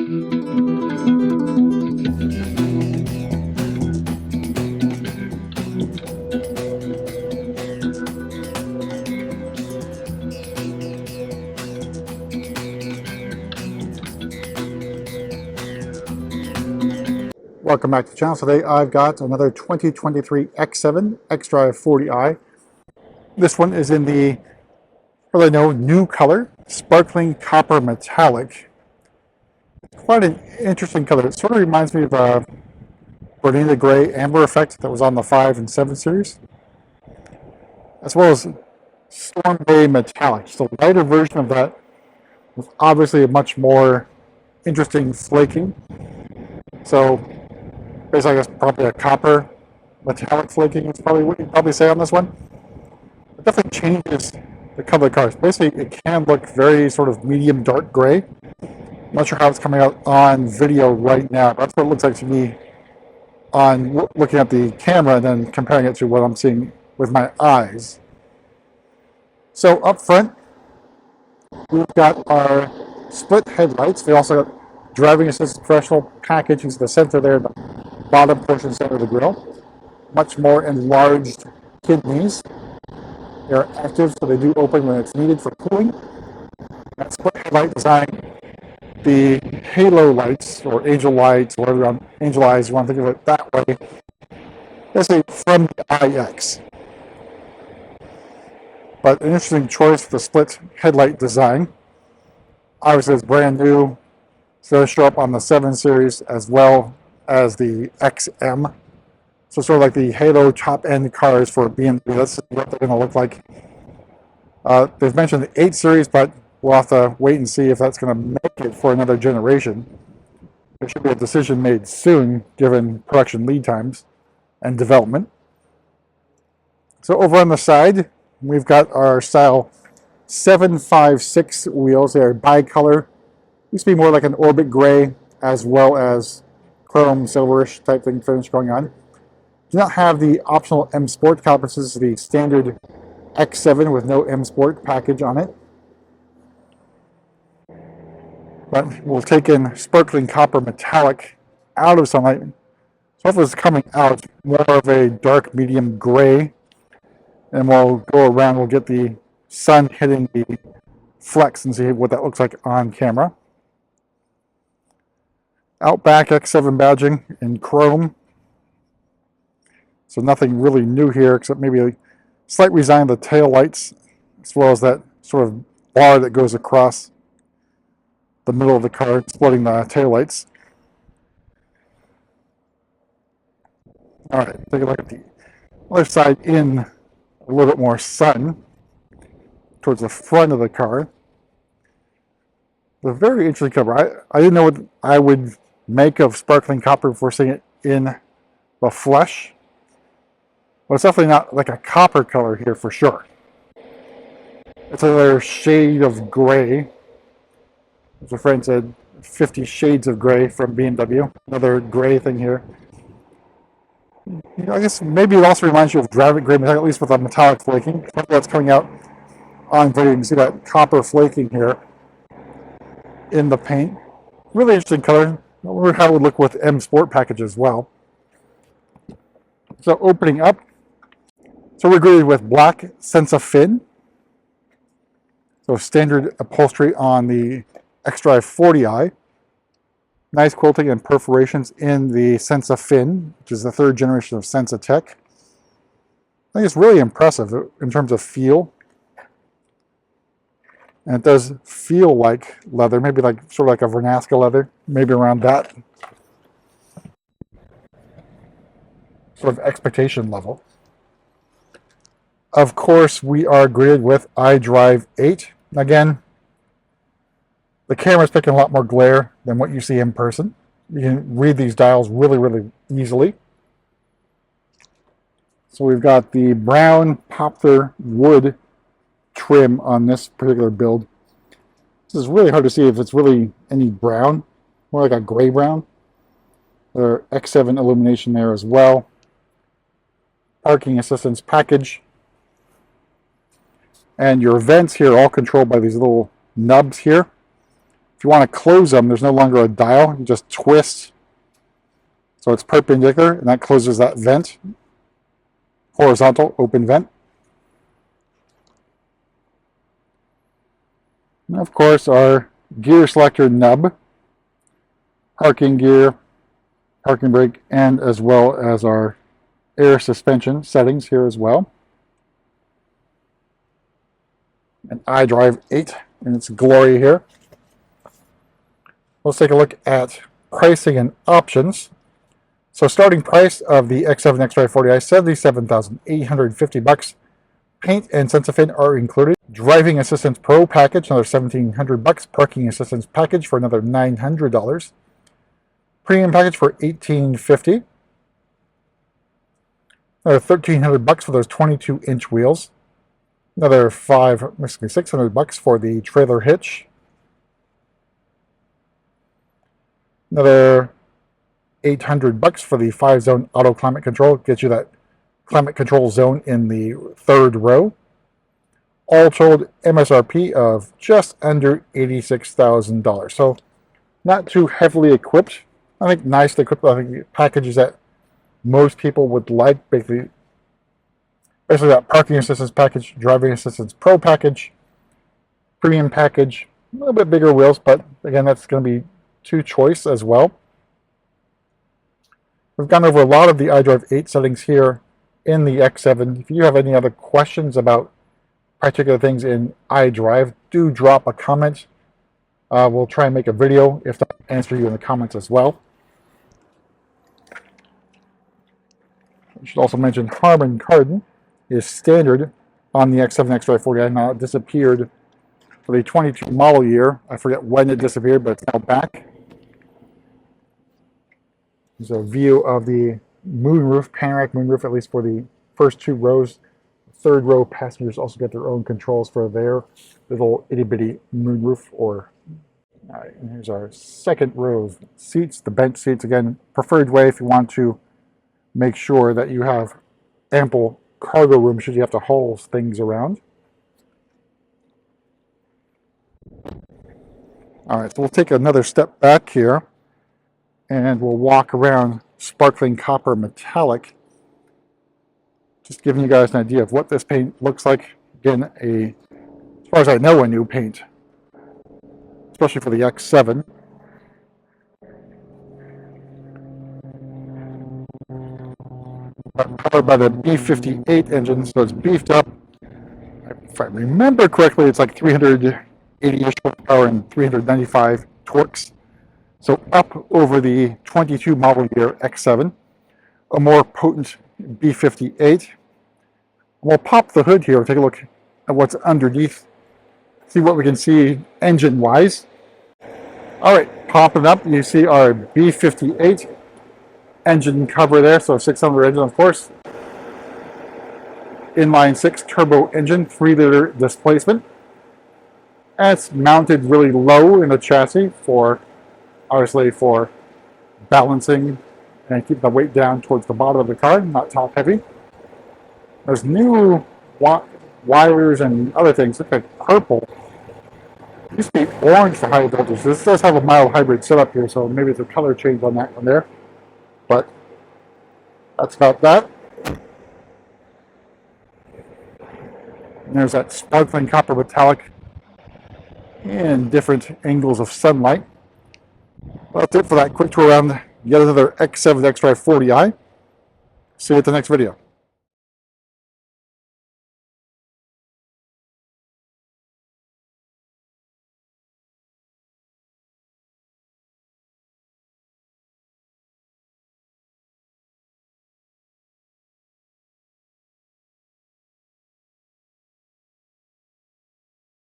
Welcome back to the channel. Today I've got another 2023 X7 xDrive40i. This one is in the really new color, sparkling copper metallic. Quite an interesting color. It sort of reminds me of a Bernina Grey amber effect that was on the 5 and 7 series, as well as Storm Bay metallic. Just a lighter version of that with obviously a much more interesting flaking. So basically, I guess probably a copper metallic flaking is probably what you'd probably say on this one. It definitely changes the color of the cars. Basically, it can look very sort of medium dark gray. I'm not sure how it's coming out on video right now. That's what it looks like to me on looking at the camera and then comparing it to what I'm seeing with my eyes. So up front, we've got our split headlights. They also got driving assist professional package into the center there, the bottom portion center of the grille. Much more enlarged kidneys. They're active, so they do open when it's needed for cooling. That split headlight design, the halo lights or angel lights, whatever angel eyes you want to think of it that way. Basically from the iX. But an interesting choice for the split headlight design. Obviously, it's brand new, so it'll show up on the 7 series as well as the XM. So sort of like the Halo top-end cars for BMW. That's what they're going to look like. They've mentioned the 8 series, but we'll have to wait and see if that's going to make it for another generation. There should be a decision made soon, given production lead times and development. So over on the side, we've got our style 756 wheels. They are bicolor. Used to be more like an Orbit Gray, as well as chrome silverish type thing finish going on. Do not have the optional M Sport calipers. This is the standard X7 with no M Sport package on it. But we'll take in sparkling copper metallic out of sunlight. So if it's coming out more of a dark medium gray, and we'll go around, we'll get the sun hitting the flecks and see what that looks like on camera. Outback X7 badging in chrome. So nothing really new here except maybe a slight redesign of the tail lights, as well as that sort of bar that goes across the middle of the car, splitting the tail lights. All right, take a look at the other side in a little bit more sun towards the front of the car. The very interesting cover. I didn't know what I would make of sparkling copper before seeing it in the flesh. But it's definitely not like a copper color here for sure. It's another shade of gray. As a friend said, 50 shades of gray from BMW. Another gray thing here. I guess maybe it also reminds you of Dravit Grey, at least with a metallic flaking. That's coming out on video. You can see that copper flaking here in the paint. Really interesting color. I wonder how it would look with M Sport package as well. So opening up. So we're greeted with black Senza fin. So standard upholstery on the xDrive40i. Nice quilting and perforations in the Senza fin, which is the 3rd generation of Senza tech. I think it's really impressive in terms of feel. And it does feel like leather, maybe like sort of like a Vernasca leather, maybe around that sort of expectation level. Of course, we are greeted with iDrive 8. Again, the camera's picking a lot more glare than what you see in person. You can read these dials really, really easily. So we've got the brown poplar wood trim on this particular build. This is really hard to see if it's really any brown, more like a gray brown. There X7 illumination there as well. Parking assistance package. And your vents here are all controlled by these little nubs here. If you want to close them, there's no longer a dial. You just twist. So it's perpendicular, and that closes that vent. Horizontal, open vent. And of course, our gear selector nub, parking gear, parking brake, and as well as our air suspension settings here as well. And xDrive 8 in its glory here. Let's take a look at pricing and options. So starting price of the X7 xDrive40i, $77,850. Paint and SensaFin are included. Driving Assistance Pro package, another $1,700. Parking Assistance package for another $900. Premium package for $1,850. Another $1,300 for those 22-inch wheels. Another $600 for the trailer hitch. Another $800 for the 5-zone auto climate control. Gets you that climate control zone in the third row. All told, MSRP of just under $86,000. So not too heavily equipped. I think nicely equipped. I think packages that most people would like. Basically that parking assistance package, driving assistance pro package, premium package, a little bit bigger wheels, but again, that's going to be to choice as well. We've gone over a lot of the xDrive 8 settings here in the X7. If you have any other questions about particular things in xDrive, do drop a comment. We'll try and make a video, if not, answer you in the comments as well. I should also mention Harman Kardon is standard on the X7 xDrive40i. Now it disappeared for the 22 model year. I forget when it disappeared, but it's now back. There's a view of the moonroof, panoramic moonroof, at least for the first two rows. Third row passengers also get their own controls for their little itty-bitty moonroof. And here's our second row of seats, the bench seats. Again, preferred way if you want to make sure that you have ample cargo room should you have to haul things around. All right, so we'll take another step back here and we'll walk around sparkling copper metallic. Just giving you guys an idea of what this paint looks like. Again, as far as I know, a new paint, especially for the X7. Powered by the B58 engine, so it's beefed up. If I remember correctly, it's like 380-ish horsepower and 395 torques. So up over the 22 model year X7. A more potent B58. We'll pop the hood here and take a look at what's underneath. See what we can see engine-wise. All right, pop it up. You see our B58 engine cover there, so 6-cylinder engine, of course. Inline 6 turbo engine, 3-liter displacement. And it's mounted really low in the chassis obviously for balancing and keep the weight down towards the bottom of the car, not top heavy. There's new wires and other things. Look like purple. It used to be orange for high voltage. This does have a mild hybrid setup here, so maybe it's a color change on that one there. But that's about that. And there's that sparkling copper metallic in different angles of sunlight. Well, that's it for that quick tour around yet another X7 xDrive40i. See you at the next video.